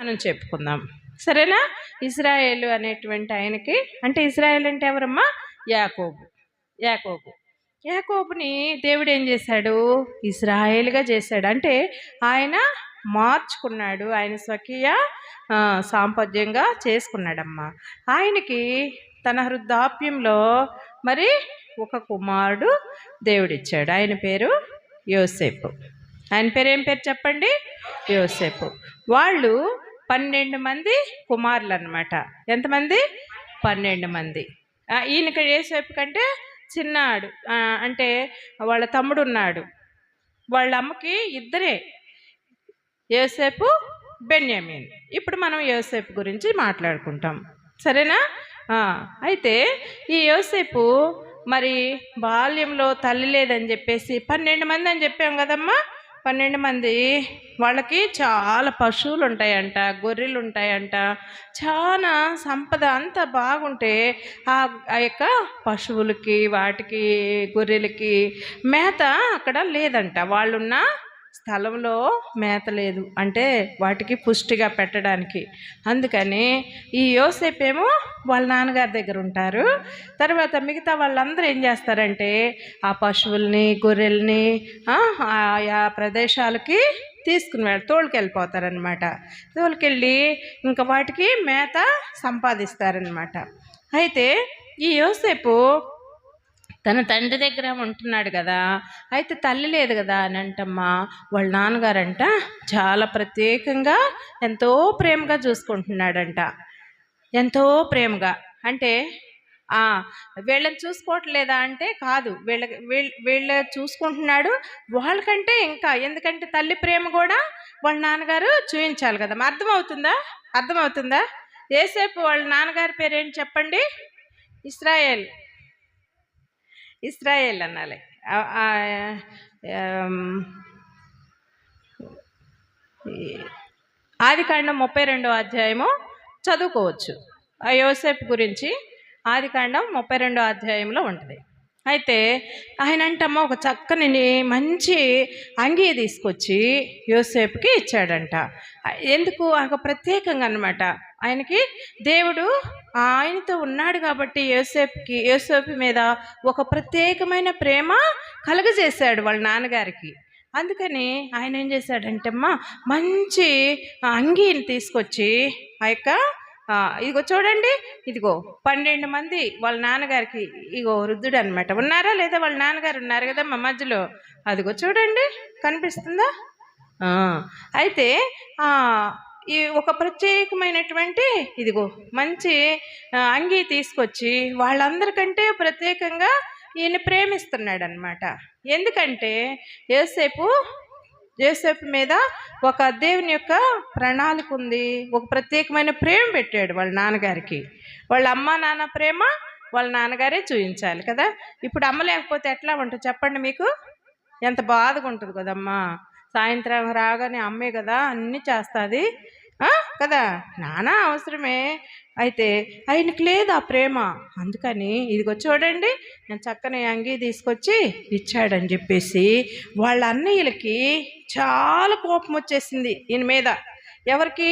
మనం చెప్పుకుందాం, సరేనా? ఇశ్రాయేలు అనేటువంటి ఆయనకి, అంటే ఇశ్రాయేల్ అంటే ఎవరమ్మా? యాకోబు. యాకోబు యాకోబుని దేవుడు ఏం చేశాడు? ఇశ్రాయేలుగా చేశాడు. అంటే ఆయన మార్చుకున్నాడు, ఆయన స్వకీయ సాంపద్యంగా చేసుకున్నాడమ్మా. ఆయనకి తన వృద్ధాప్యంలో మరి ఒక కుమారుడు దేవుడిచ్చాడు. ఆయన పేరు యోసేపు. ఆయన పేరు ఏం పేరు చెప్పండి? యోసేపు. వాళ్ళు 12 మంది కుమారులు అన్నమాట. ఎంతమంది? 12 మంది. ఈయనకి యోసేపు కంటే చిన్నాడు, అంటే వాళ్ళ తమ్ముడు ఉన్నాడు. వాళ్ళ అమ్మకి ఇద్దరే, యోసేపు, బెన్యామీన్. ఇప్పుడు మనం యోసేపు గురించి మాట్లాడుకుంటాం, సరేనా? అయితే ఈ యోసేపు మరి బాల్యంలో తల్లి లేదని చెప్పేసి 12 మంది అని చెప్పాం కదమ్మా. 12 మంది వాళ్ళకి చాలా పశువులు ఉంటాయంట, గొర్రెలు ఉంటాయంట, చాలా సంపద అంతా బాగుంటే ఆ యొక్క పశువులకి, వాటికి, గొర్రెలకి మేత అక్కడ లేదంట. వాళ్ళున్న స్థలంలో మేత లేదు, అంటే వాటికి పుష్టిగా పెట్టడానికి. అందుకని ఈ యోసేపు ఏమో వాళ్ళ నాన్నగారి దగ్గర ఉంటారు. తర్వాత మిగతా వాళ్ళందరూ ఏం చేస్తారంటే ఆ పశువుల్ని, గొర్రెల్ని ఆయా ప్రదేశాలకి తీసుకుని తోలుకెళ్ళిపోతారనమాట. తోలుకెళ్ళి ఇంకా వాటికి మేత సంపాదిస్తారనమాట. అయితే ఈ యోసేపు తన తండ్రి దగ్గర ఉంటున్నాడు కదా, అయితే తల్లి లేదు కదా అని అంటమ్మా. వాళ్ళ నాన్నగారంట చాలా ప్రత్యేకంగా ఎంతో ప్రేమగా చూసుకుంటున్నాడంట. ఎంతో ప్రేమగా అంటే వీళ్ళని చూసుకోవట్లేదా అంటే కాదు, వీళ్ళ చూసుకుంటున్నాడు. వాళ్ళకంటే ఇంకా, ఎందుకంటే తల్లి ప్రేమ కూడా వాళ్ళ నాన్నగారు చూపించాలి కదా. అర్థమవుతుందా? యోసేపు వాళ్ళ నాన్నగారి పేరేంటి చెప్పండి? ఇశ్రాయేల్ అనాలి. ఆదికాండం 32వ అధ్యాయము చదువుకోవచ్చు. ఆ యోసేపు గురించి ఆదికాండం 32వ అధ్యాయంలో ఉంటుంది. అయితే ఆయన అంటమ్మ ఒక చక్కని మంచి అంగీ తీసుకొచ్చి యోసేపుకి ఇచ్చాడంట. ఎందుకు? ఒక ప్రత్యేకంగా అన్నమాట. ఆయనకి దేవుడు ఆయనతో ఉన్నాడు కాబట్టి యోసేపు మీద ఒక ప్రత్యేకమైన ప్రేమ కలుగజేశాడు వాళ్ళ నాన్నగారికి. అందుకని ఆయన ఏం చేశాడంటే మంచి అంగీని తీసుకొచ్చి ఆ యొక్క ఇదిగో చూడండి, ఇదిగో 12 మంది వాళ్ళ నాన్నగారికి, ఇగో వృద్ధుడు అనమాట. ఉన్నారా లేదా? వాళ్ళ నాన్నగారు ఉన్నారు కదా మా మధ్యలో, అదిగో చూడండి, కనిపిస్తుందా? అయితే ఈ ఒక ప్రత్యేకమైనటువంటి ఇదిగో మంచి అంగీ తీసుకొచ్చి వాళ్ళందరికంటే ప్రత్యేకంగా ఈయన ప్రేమిస్తున్నాడు అనమాట. ఎందుకంటే యోసేపు మీద ఒక దేవుని యొక్క ప్రణాళిక ఉంది, ఒక ప్రత్యేకమైన ప్రేమ పెట్టాడు వాళ్ళ నాన్నగారికి. వాళ్ళ అమ్మ నాన్న ప్రేమ వాళ్ళ నాన్నగారే చూపించాలి కదా. ఇప్పుడు అమ్మ లేకపోతే ఎట్లా ఉంటుంది చెప్పండి? మీకు ఎంత బాధగా ఉంటుంది కదమ్మా. సాయంత్రం రాగానే అమ్మే కదా అన్నీ చేస్తుంది కదా, నాన్న అవసరమే. అయితే ఆయనకి లేదు ఆ ప్రేమ. అందుకని ఇదిగో చూడండి, నేను చక్కని అంగీ తీసుకొచ్చి ఇచ్చాడని చెప్పేసి వాళ్ళ అన్నయ్యలకి చాలా కోపం వచ్చేసింది ఈయన మీద. ఎవరికి?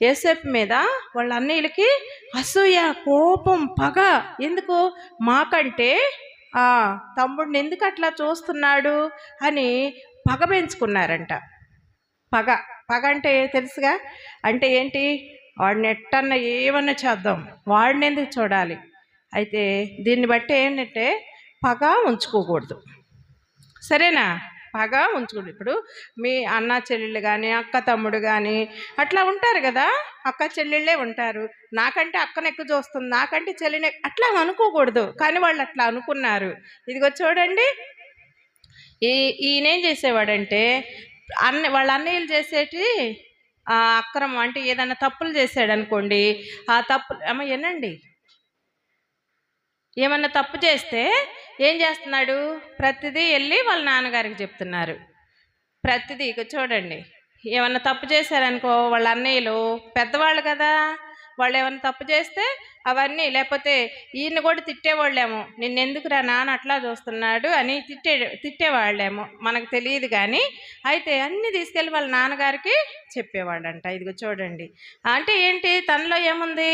యోసేపు మీద వాళ్ళ అన్నయ్యలకి అసూయ, కోపం, పగ. ఎందుకు? మాకంటే తమ్ముడిని ఎందుకు అట్లా చూస్తున్నాడు అని పగ పెంచుకున్నారంట. పగ అంటే తెలుసుగా, అంటే ఏంటి? వాడిని ఎట్టన్నా ఏమన్నా చేద్దాం, వాడిని ఎందుకు చూడాలి. అయితే దీన్ని బట్టి ఏంటంటే పగ ఉంచుకోకూడదు, సరేనా? పగ ఉంచుకోండి. ఇప్పుడు మీ అన్న చెల్లెళ్ళు కానీ, అక్క తమ్ముడు కానీ అట్లా ఉంటారు కదా, అక్క చెల్లెళ్ళే ఉంటారు. నాకంటే అక్కను ఎక్కువ చూస్తుంది, నాకంటే చెల్లిని, అట్లా అనుకోకూడదు. కానీ వాళ్ళు అట్లా అనుకున్నారు. ఇదిగో చూడండి, ఈయనేం చేసేవాడంటే వాళ్ళ అన్నయ్యలు చేసేటి అక్రమం, అంటే ఏదైనా తప్పులు చేసాడు అనుకోండి, ఆ తప్పులు ఏనండి, ఏమన్నా తప్పు చేస్తే ఏం చేస్తున్నాడు? ప్రతిదీ వెళ్ళి వాళ్ళ నాన్నగారికి చెప్తున్నారు. ప్రతిదీ చూడండి, ఏమన్నా తప్పు చేశారనుకో వాళ్ళ అన్నయ్యలు పెద్దవాళ్ళు కదా, వాళ్ళు ఏమైనా తప్పు చేస్తే అవన్నీ, లేకపోతే ఈయన కూడా తిట్టేవాళ్ళేమో, నిన్నెందుకురా నాన్న అట్లా చూస్తున్నాడు అని తిట్టేవాళ్ళేమో, మనకు తెలియదు. కానీ అయితే అన్నీ తీసుకెళ్ళి వాళ్ళ నాన్నగారికి చెప్పేవాడంట. ఇదిగో చూడండి, అంటే ఏంటి, తనలో ఏముంది,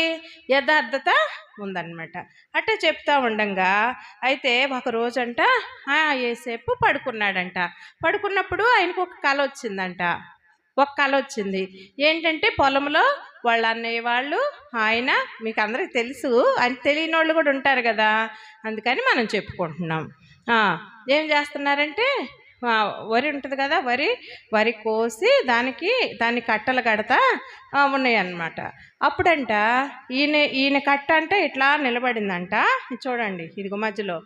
యథార్థత ఉందన్నమాట. అట్టే చెప్తా ఉండంగా అయితే ఒక రోజంట యేసేపు పడుకున్నాడంట. పడుకున్నప్పుడు ఆయనకు ఒక కళ వచ్చిందంట. ఒక కళ వచ్చింది. ఏంటంటే పొలంలో వాళ్ళ అన్నయ్య వాళ్ళు, ఆయన, మీకు అందరికి తెలుసు, అని తెలియని వాళ్ళు కూడా ఉంటారు కదా, అందుకని మనం చెప్పుకుంటున్నాం. ఏం చేస్తున్నారంటే వరి ఉంటుంది కదా, వరి కోసి దాన్ని కట్టలు కడతా ఉన్నాయి అన్నమాట. అప్పుడంట ఈయన కట్ట అంటే ఇట్లా నిలబడిందంట. చూడండి, ఇదిగో మధ్యలో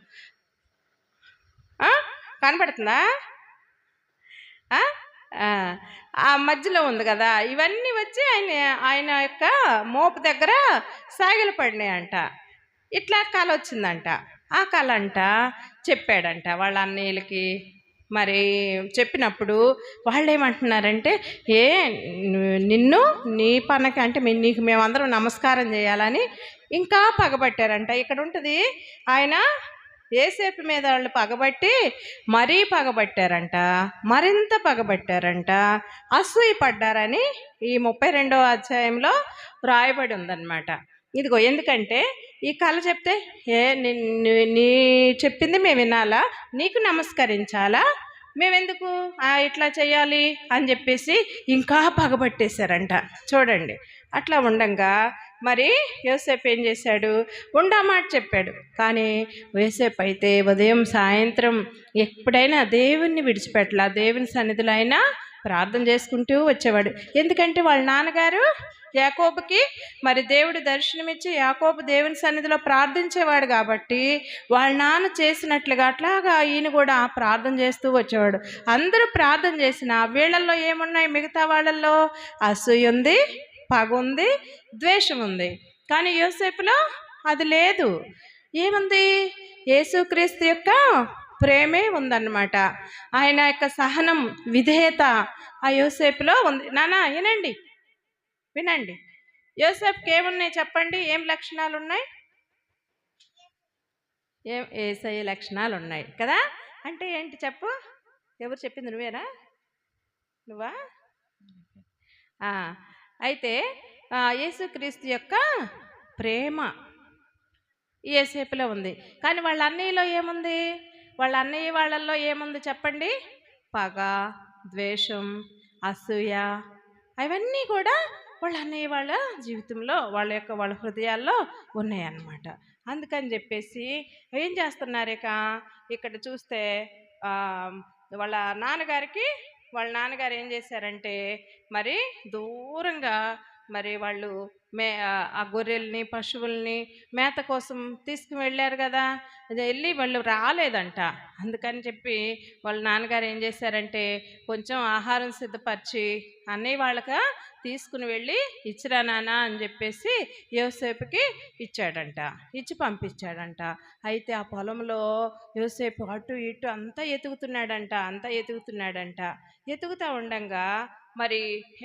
కనపడుతుందా, ఆ మధ్యలో ఉంది కదా, ఇవన్నీ వచ్చి ఆయన యొక్క మోపు దగ్గర సాగిలు పడినాయంట. ఇట్లా కళ వచ్చిందంట. ఆ కళ అంట చెప్పాడంట వాళ్ళ అన్నయ్యలకి. మరి చెప్పినప్పుడు వాళ్ళు ఏమంటున్నారంటే, నిన్ను నీ పనకి అంటే నీకు మేమందరం నమస్కారం చేయాలని ఇంకా పగబట్టారంట. ఇక్కడ ఉంటుంది, ఆయన యేసేపు మీద వాళ్ళు పగబట్టి మరీ పగబట్టారంట, మరింత పగబట్టారంట, అసూయ పడ్డారని ఈ 32వ అధ్యాయంలో రాయబడి ఉందన్నమాట. ఇదిగో, ఎందుకంటే ఈ కళ చెప్తే నీ చెప్పింది మేము వినాలా, నీకు నమస్కరించాలా, మేమెందుకు ఇట్లా చేయాలి అని చెప్పేసి ఇంకా పగబట్టేశారంట. చూడండి, అట్లా ఉండంగా మరి యోసేపు ఏం చేశాడు, ఉండమాట చెప్పాడు. కానీ యోసేపు అయితే ఉదయం సాయంత్రం ఎప్పుడైనా దేవుణ్ణి విడిచిపెట్టలా, దేవుని సన్నిధిలో అయినా ప్రార్థన చేసుకుంటూ వచ్చేవాడు. ఎందుకంటే వాళ్ళ నాన్నగారు యాకోబుకి మరి దేవుడు దర్శనమిచ్చి యాకోబు దేవుని సన్నిధిలో ప్రార్థించేవాడు కాబట్టి వాళ్ళ నాన్న చేసినట్లుగా అట్లాగా ఈయన కూడా ప్రార్థన చేస్తూ వచ్చేవాడు. అందరూ ప్రార్థన చేసిన వీళ్ళల్లో ఏమున్నాయి, మిగతా వాళ్ళల్లో అసూయ ఉంది, పగ ఉంది, ద్వేషం ఉంది. కానీ యోసేపులో అది లేదు. ఏముంది, యేసుక్రీస్తు యొక్క ప్రేమే ఉందన్నమాట. ఆయన యొక్క సహనం, విధేయత ఆ యోసేపులో ఉంది. నాన్న వినండి, యోసేపుకి ఏమున్నాయి చెప్పండి, ఏం లక్షణాలు ఉన్నాయి, యేసయ్య లక్షణాలు ఉన్నాయి కదా. అంటే ఏంటి చెప్పు, ఎవరు చెప్పింది, నువ్వా? అయితే యేసుక్రీస్తు యొక్క ప్రేమ యేసేపులో ఉంది. కానీ వాళ్ళ అన్నయ్యలో ఏముంది, వాళ్ళ అన్నయ్య వాళ్ళల్లో ఏముంది చెప్పండి, పగ, ద్వేషం, అసూయ, అవన్నీ కూడా వాళ్ళ అన్నయ్య వాళ్ళ జీవితంలో వాళ్ళ హృదయాల్లో ఉన్నాయన్నమాట. అందుకని చెప్పేసి ఏం చేస్తున్నారు, ఇక్కడ చూస్తే వాళ్ళ నాన్నగారు ఏం చేశారంటే, మరి దూరంగా మరి వాళ్ళు ఆ గొర్రెల్ని, పశువుల్ని మేత కోసం తీసుకుని వెళ్ళారు కదా, వెళ్ళి వాళ్ళు రాలేదంట. అందుకని చెప్పి వాళ్ళ నాన్నగారు ఏం చేశారంటే, కొంచెం ఆహారం సిద్ధపరిచి అన్నయ్య వాళ్ళకి తీసుకుని వెళ్ళి ఇచ్చిరా నాన్న అని చెప్పేసి యోసేపుకి ఇచ్చి పంపించాడంట. అయితే ఆ పొలంలో యోసేపు అటు ఇటు అంతా ఎతుకుతున్నాడంట. ఎతుకుతూ ఉండంగా మరి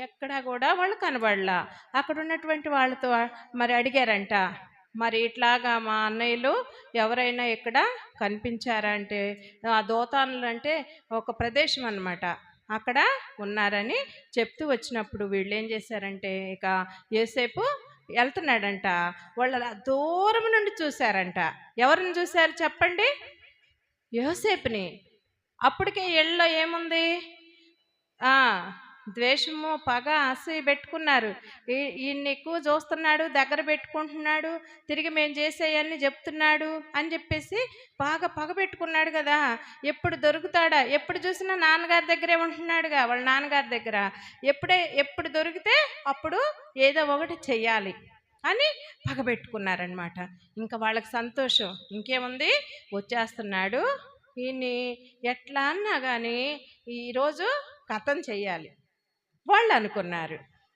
ఎక్కడా కూడా వాళ్ళు కనబడలా. అక్కడ ఉన్నటువంటి వాళ్ళతో మరి అడిగారంట, మరి ఇట్లాగా మా అన్నయ్యలు ఎవరైనా ఇక్కడ కనిపించారా అంటే, ఆ దోతానులు అంటే ఒక ప్రదేశం అన్నమాట, అక్కడ ఉన్నారని చెప్తూ వచ్చినప్పుడు వీళ్ళు ఏం చేశారంటే, ఇక యోసేపు వెళ్తున్నాడంట, వాళ్ళ దూరం నుండి చూశారంట. ఎవరిని చూశారు చెప్పండి, యోసేపుని. అప్పటికే ఇళ్ళలో ఏముంది, ద్వేషము, పగ, అసూయ పెట్టుకున్నారు. ఈయన్ని ఎక్కువ చూస్తున్నాడు, దగ్గర పెట్టుకుంటున్నాడు, తిరిగి మేము చేసేయన్నీ చెప్తున్నాడు అని చెప్పేసి బాగా పగ పెట్టుకున్నాడు కదా. ఎప్పుడు దొరుకుతాడా, ఎప్పుడు చూసినా నాన్నగారి దగ్గరే ఉంటున్నాడుగా, వాళ్ళ నాన్నగారి దగ్గర. ఎప్పుడు దొరికితే అప్పుడు ఏదో ఒకటి చెయ్యాలి అని పగ పెట్టుకున్నారనమాట. ఇంకా వాళ్ళకి సంతోషం ఇంకేముంది, వచ్చేస్తున్నాడు, ఈయన్ని ఎట్లా అన్నా కానీ ఈరోజు కథం చెయ్యాలి వాళ్ళు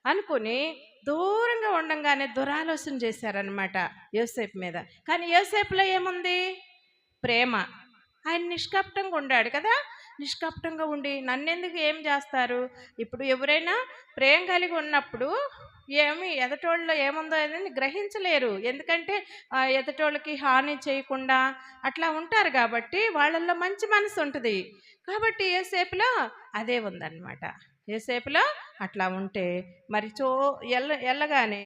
అనుకుని దూరంగా ఉండంగానే దురాలోచన చేశారనమాట యోసేపు మీద. కానీ యోసేపులో ఏముంది, ప్రేమ. ఆయన నిష్కపటంగా ఉండాడు కదా. నిష్కపటంగా ఉండి నన్నెందుకు ఏం చేస్తారు. ఇప్పుడు ఎవరైనా ప్రేమ కలిగి ఉన్నప్పుడు ఏమి ఎదటోళ్ళలో ఏముందో అని గ్రహించలేరు. ఎందుకంటే ఎదటోళ్ళకి హాని చేయకుండా అట్లా ఉంటారు కాబట్టి వాళ్ళల్లో మంచి మనసు ఉంటుంది. కాబట్టి యేసేపులో అదే ఉందన్నమాట. యేసేపులో అట్లా ఉంటే మరి ఎల్లగానే